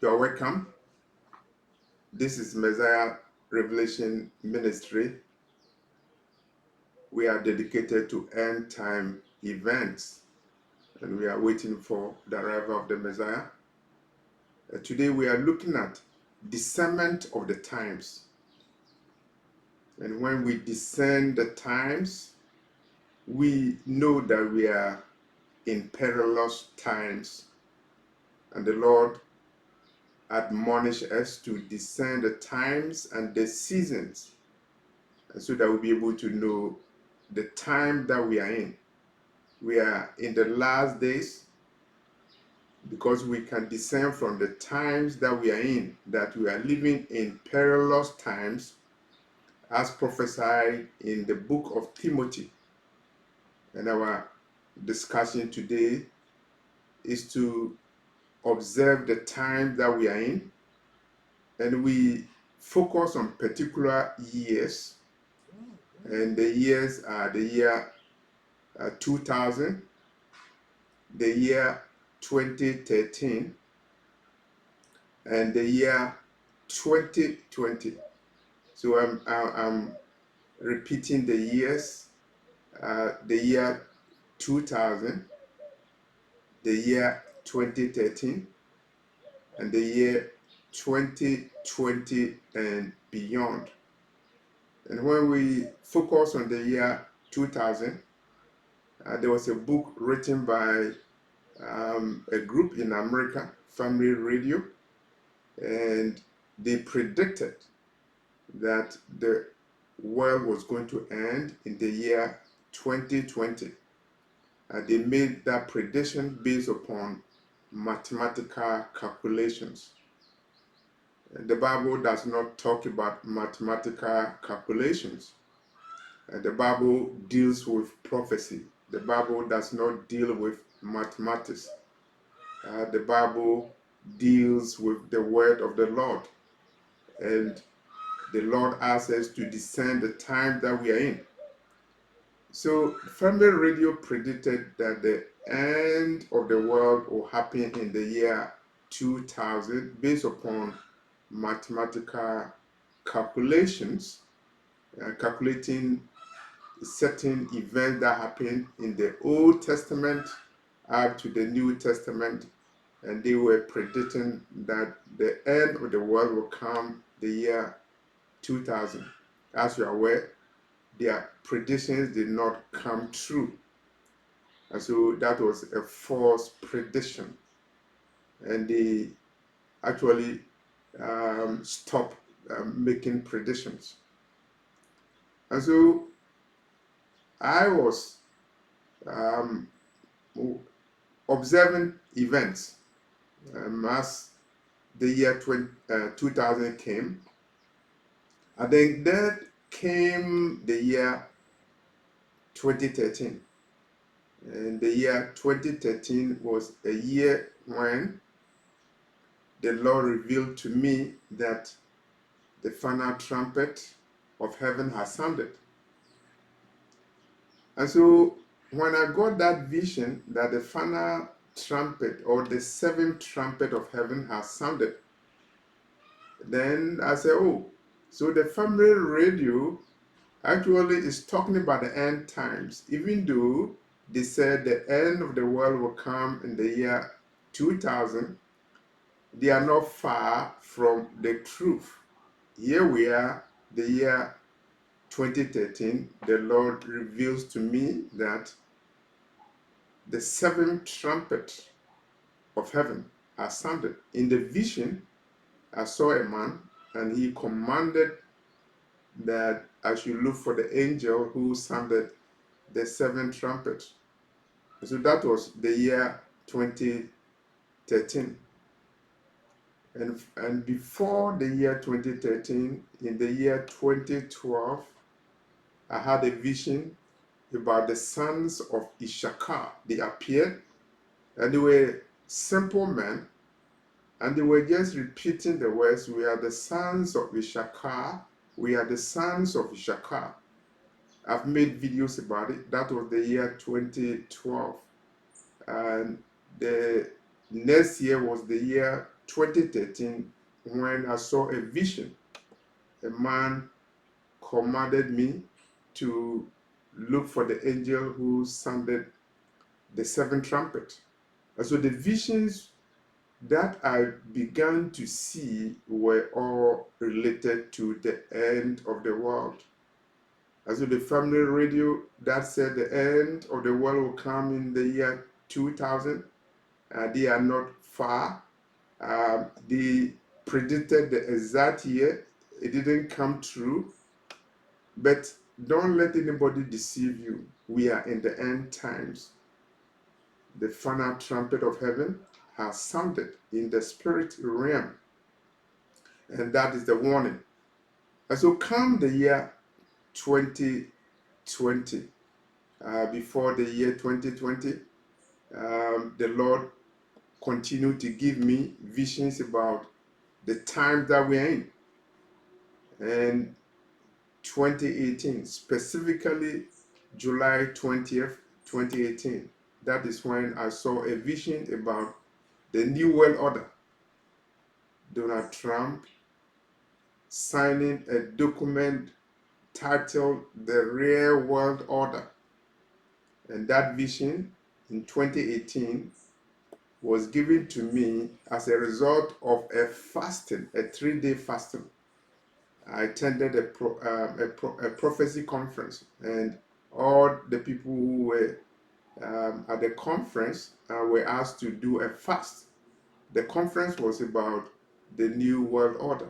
You are welcome. This is Messiah Revelation Ministry. We are dedicated to end time events and we are waiting for the arrival of the Messiah. Today we are looking at discernment of the times. And when we discern the times, we know that we are in perilous times. And the Lord admonish us to discern the times and the seasons, and so that we'll be able to know the time that we are in. We are in the last days because we can discern from the times that we are in that we are living in perilous times, as prophesied in the book of Timothy. And our discussion today is to observe the time that we are in, and we focus on particular years, and the years are the year 2000, the year 2013, and the year 2020. So I'm repeating the years: the year 2000, the year 2013, and the year 2020 and beyond. And when we focus on the year 2000, there was a book written by a group in America, Family Radio, and they predicted that the world was going to end in the year 2020. They made that prediction based upon mathematical calculations. The Bible does not talk about mathematical calculations. The Bible deals with prophecy. The Bible does not deal with mathematics. The Bible deals with the word of the Lord. And the Lord asks us to discern the time that we are in. So Family Radio predicted that the end of the world will happen in the year 2000 based upon mathematical calculations, calculating certain events that happened in the Old Testament up to the New Testament, and they were predicting that the end of the world will come the year 2000. As you are aware, their predictions did not come true, and so that was a false prediction, and they actually stopped making predictions. And so I was observing events as the year 2000 came, and then came the year 2013. And the year 2013 was a year when the Lord revealed to me that the final trumpet of heaven has sounded. And so when I got that vision that the final trumpet or the seventh trumpet of heaven has sounded, then I said, oh, so the Family Radio actually is talking about the end times, even though they said the end of the world will come in the year 2000. They are not far from the truth. Here we are, the year 2013. The Lord reveals to me that the seventh trumpet of heaven has sounded. In the vision, I saw a man, and he commanded that I should look for the angel who sounded the seventh trumpet. So that was the year 2013. And before the year 2013, in the year 2012, I had a vision about the sons of Issachar. They appeared, and they were simple men, and they were just repeating the words, we are the sons of Issachar, we are the sons of Issachar. I've made videos about it. That was the year 2012. And the next year was the year 2013 when I saw a vision. A man commanded me to look for the angel who sounded the seventh trumpet. And so the visions that I began to see were all related to the end of the world. And so the family radio that said the end of the world will come in the year 2000, they are not far. They predicted the exact year. It didn't come true. But don't let anybody deceive you. We are in the end times. The final trumpet of heaven has sounded in the spirit realm. And that is the warning. And so come the year 2020, before the year 2020, the Lord continued to give me visions about the time that we're in. And 2018, specifically July 20th, 2018, that is when I saw a vision about the New World Order. Donald Trump signing a document titled The Real World Order. And that vision in 2018 was given to me as a result of a fasting, a 3-day fasting. I attended a prophecy conference, and all the people who were at the conference were asked to do a fast. The conference was about the New World Order.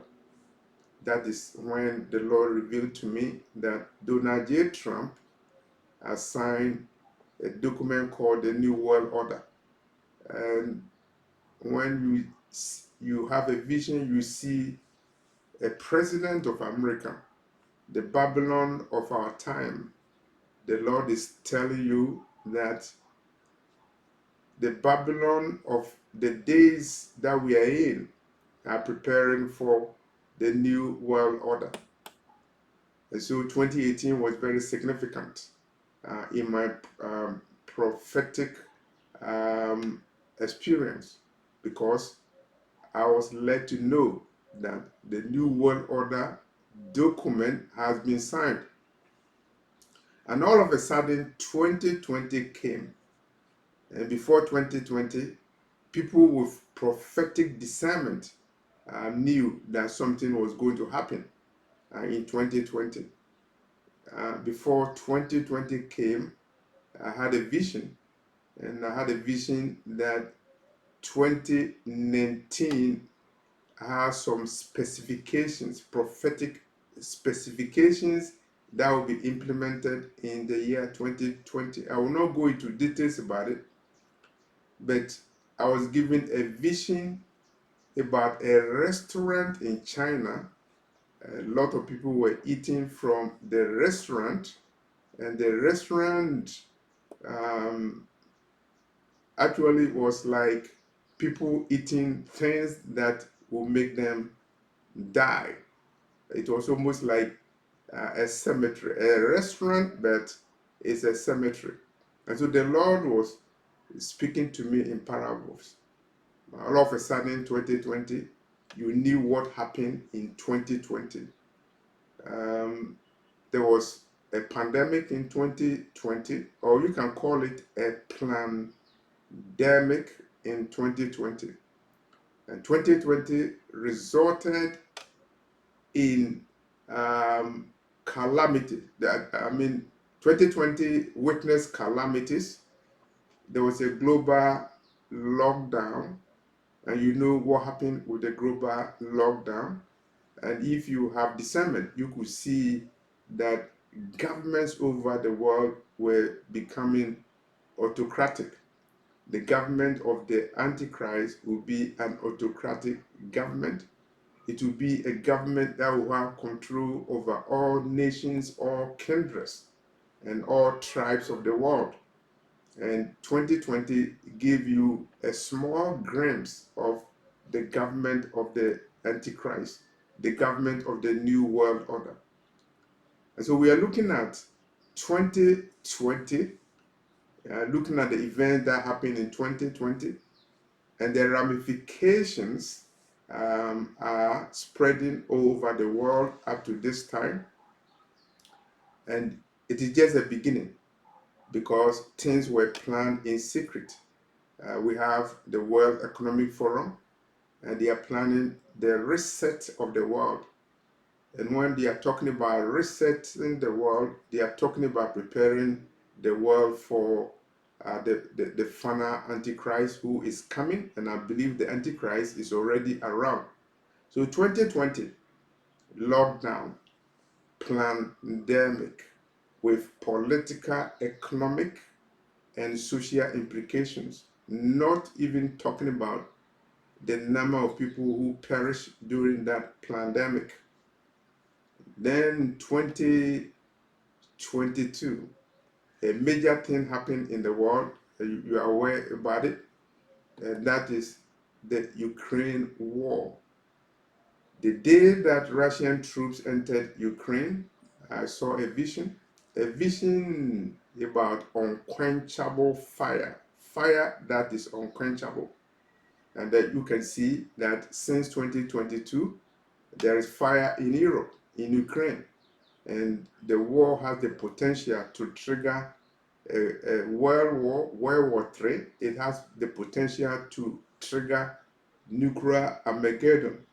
That is when the Lord revealed to me that Donald J. Trump has signed a document called the New World Order. And when you have a vision, you see a president of America, the Babylon of our time. The Lord is telling you that the Babylon of the days that we are in are preparing for the New World Order. And so 2018 was very significant in my prophetic experience, because I was led to know that the New World Order document has been signed. And all of a sudden, 2020 came. And before 2020, people with prophetic discernment knew that something was going to happen in 2020. Before 2020 came, I had a vision, and I had a vision that 2019 has some specifications, prophetic specifications that will be implemented in the year 2020. I will not go into details about it, but I was given a vision about a restaurant in China. A lot of people were eating from the restaurant, and the restaurant actually was like people eating things that will make them die. It was almost like a cemetery, a restaurant, but it's a cemetery. And so the Lord was speaking to me in parables. All of a sudden, 2020, you knew what happened in 2020. There was a pandemic in 2020, or you can call it a pandemic in 2020. And 2020 resulted in calamity. 2020 witnessed calamities. There was a global lockdown, and you know what happened with the global lockdown. And if you have discernment, you could see that governments over the world were becoming autocratic. The government of the Antichrist will be an autocratic government. It will be a government that will have control over all nations, all kindreds, and all tribes of the world. And 2020 gave you a small glimpse of the government of the Antichrist, the government of the New World Order. And so we are looking at 2020, looking at the event that happened in 2020 and the ramifications are spreading all over the world up to this time. And it is just a beginning because things were planned in secret. We have the World Economic Forum, and they are planning the reset of the world. And when they are talking about resetting the world, they are talking about preparing the world for the final Antichrist who is coming. And I believe the Antichrist is already around. So 2020, lockdown, pandemic, with political, economic, and social implications, not even talking about the number of people who perished during that pandemic. Then 2022, a major thing happened in the world. You are aware about it, and that is the Ukraine war. The day that Russian troops entered Ukraine, I saw a vision about unquenchable fire that is unquenchable. And that you can see that since 2022, there is fire in Europe, in Ukraine. And the war has the potential to trigger a World War III. It has the potential to trigger nuclear Armageddon.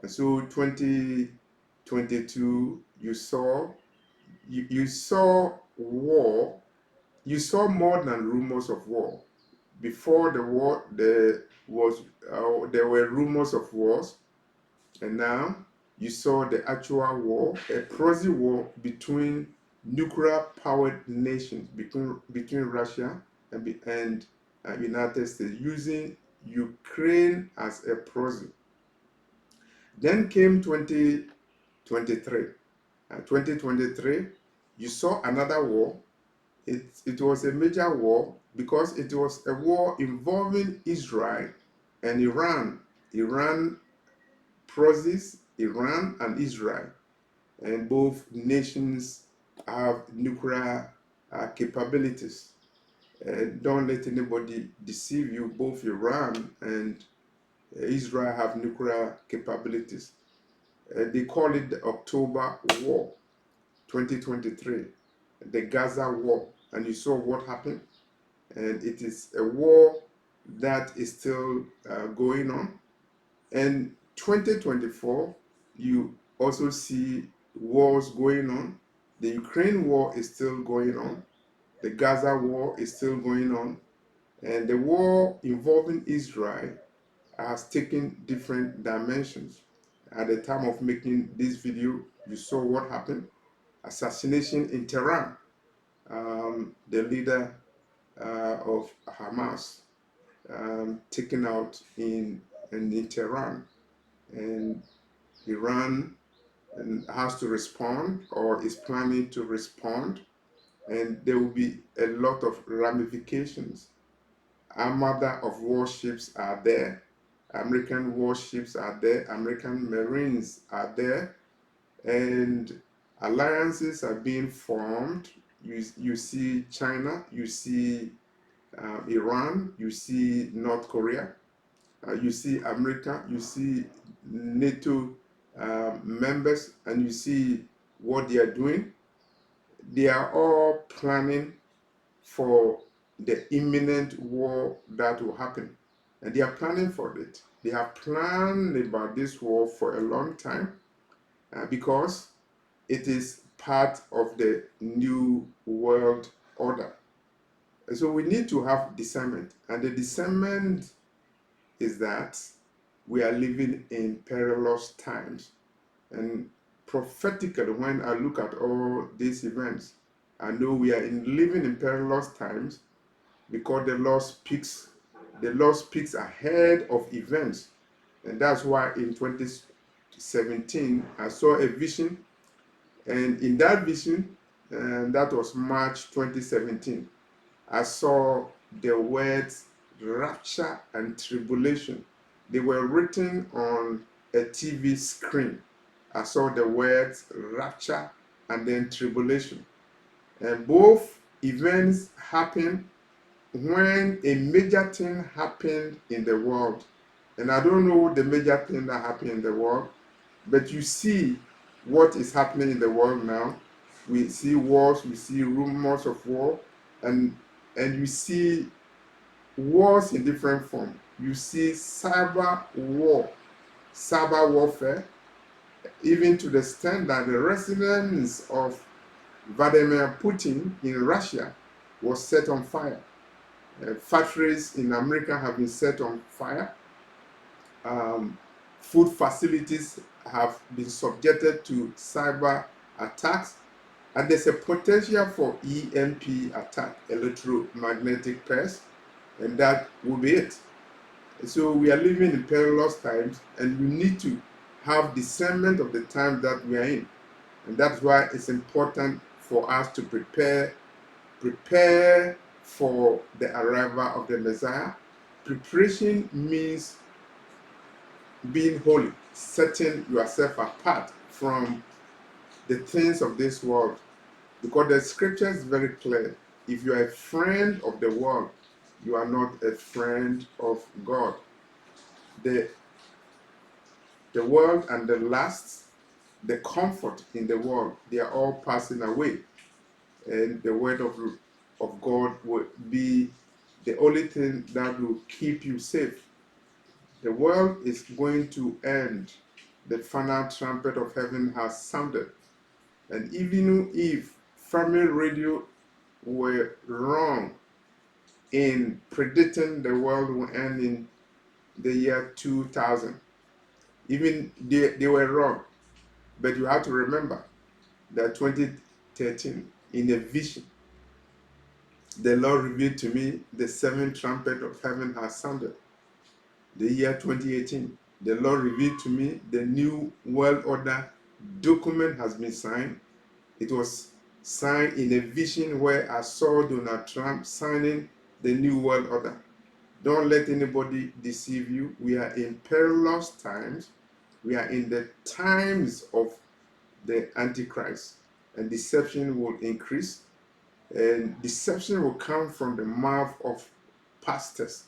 And so 2022, you saw war. You saw more than rumors of war. Before the war, there were rumors of wars, and now you saw the actual war, a proxy war between nuclear-powered nations, between Russia and United States, using Ukraine as a proxy. Then came 2023. 2023, you saw another war. It was a major war because it was a war involving Israel and Iran. Iran proxies, Iran and Israel. And both nations have nuclear capabilities. Don't let anybody deceive you. Both Iran and Israel have nuclear capabilities. They call it the October War, 2023, the Gaza War. And you saw what happened. And it is a war that is still going on. And 2024, you also see wars going on. The Ukraine war is still going on. The Gaza war is still going on. And the war involving Israel has taken different dimensions. At the time of making this video, you saw what happened. Assassination in Tehran. The leader of Hamas taken out in Tehran. And Iran has to respond or is planning to respond, and there will be a lot of ramifications. Armada of warships are there, American warships are there, American Marines are there, and alliances are being formed. You see China, you see Iran, you see North Korea, you see America, you see NATO members, and you see what they are doing. They are all planning for the imminent war that will happen. And they are planning for it. They have planned about this war for a long time because it is part of the new world order. And so we need to have discernment. And the discernment is that we are living in perilous times. And prophetically, when I look at all these events, I know we are living in perilous times because the Lord speaks ahead of events. And that's why in 2017, I saw a vision. And in that vision, that was March 2017, I saw the words rapture and tribulation. They were written on a TV screen. I saw the words rapture and then tribulation. And both events happened when a major thing happened in the world. And I don't know the major thing that happened in the world, but you see what is happening in the world now. We see wars, we see rumors of war, and you see wars in different form. You see cyber war, cyber warfare, even to the extent that the residence of Vladimir Putin in Russia was set on fire. Factories in America have been set on fire. Food facilities have been subjected to cyber attacks, and there's a potential for EMP attack, electromagnetic pulse, and that will be it. So we are living in perilous times, and we need to have discernment of the time that we are in, and that's why it's important for us to prepare for the arrival of the Messiah. Preparation means being holy, setting yourself apart from the things of this world. Because the scripture is very clear. If you are a friend of the world, you are not a friend of God. The world and the lust, the comfort in the world, they are all passing away. And the word of God will be the only thing that will keep you safe. The world is going to end. The final trumpet of heaven has sounded. And even if family radio were wrong in predicting the world will end in the year 2000, even they were wrong. But you have to remember that 2013, in a vision, the Lord revealed to me the seventh trumpet of heaven has sounded. The year 2018, the Lord revealed to me the new world order document has been signed. It was signed in a vision where I saw Donald Trump signing the new world order. Don't let anybody deceive you. We are in perilous times. We are in the times of the Antichrist, and deception will increase. And deception will come from the mouth of pastors.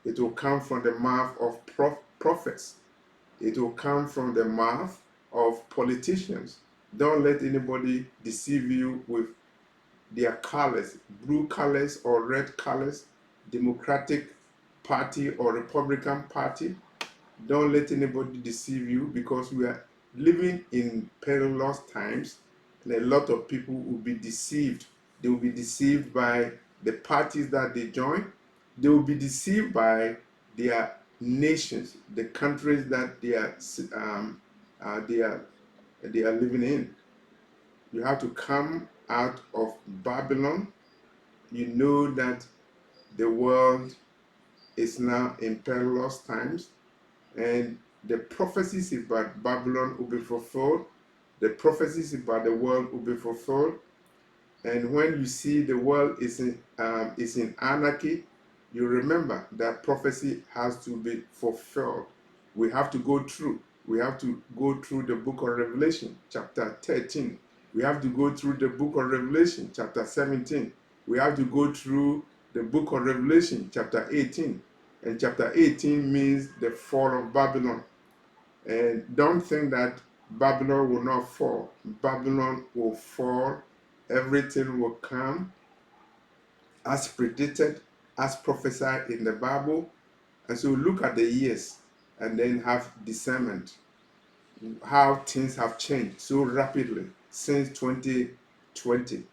It will come from the mouth of prophets. It will come from the mouth of politicians. Don't let anybody deceive you with their colors, blue colors or red colors, Democratic Party or Republican Party. Don't let anybody deceive you, because we are living in perilous times, and a lot of people will be deceived. They will be deceived by the parties that they join. They will be deceived by their nations, the countries that they are living in. You have to come out of Babylon. You know that the world is now in perilous times, and the prophecies about Babylon will be fulfilled. The prophecies about the world will be fulfilled. And when you see the world is in anarchy, you remember that prophecy has to be fulfilled. We have to go through. We have to go through the book of Revelation, chapter 13. We have to go through the book of Revelation, chapter 17. We have to go through the book of Revelation, chapter 18. And chapter 18 means the fall of Babylon. And don't think that Babylon will not fall. Babylon will fall. Everything will come as predicted, as prophesied in the Bible. And so look at the years and then have discernment. How things have changed so rapidly since 2020.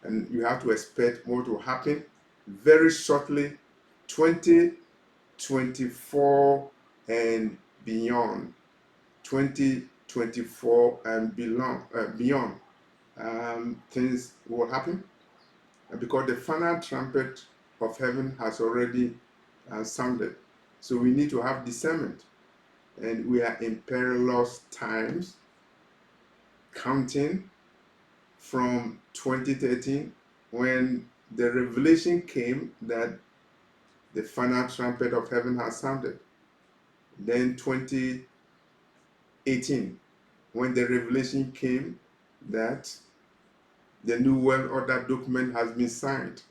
And you have to expect what will happen very shortly, 2024 and beyond. 2024 and beyond, things will happen, because the final trumpet of heaven has already sounded. So we need to have discernment, and we are in perilous times, counting from 2013, when the revelation came that the final trumpet of heaven has sounded. Then 2018, when the revelation came that the New World Order document has been signed.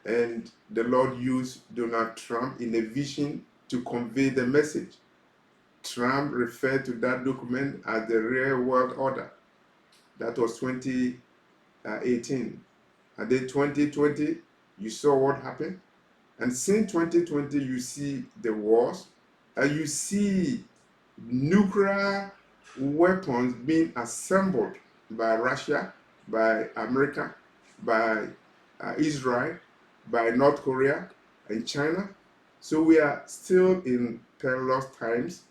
And the Lord used Donald Trump in a vision to convey the message. Trump referred to that document as the Real World Order. That was 2018. And then 2020, you saw what happened. And since 2020, you see the wars, and you see nuclear weapons being assembled by Russia, by America, by Israel, by North Korea, and China. So we are still in perilous times,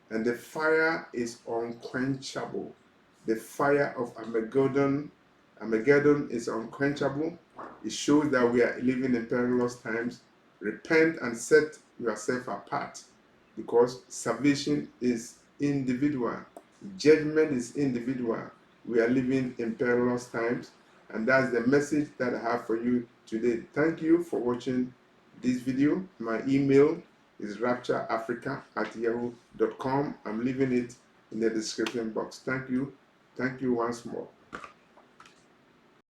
and the fire is unquenchable. The fire of Armageddon is unquenchable. It shows that we are living in perilous times. Repent and set yourself apart, because salvation is individual, judgment is individual. We are living in perilous times, and that's the message that I have for you today. Thank you for watching this video. My email is raptureafrica@yahoo.com. I'm leaving it in the description box. Thank you once more.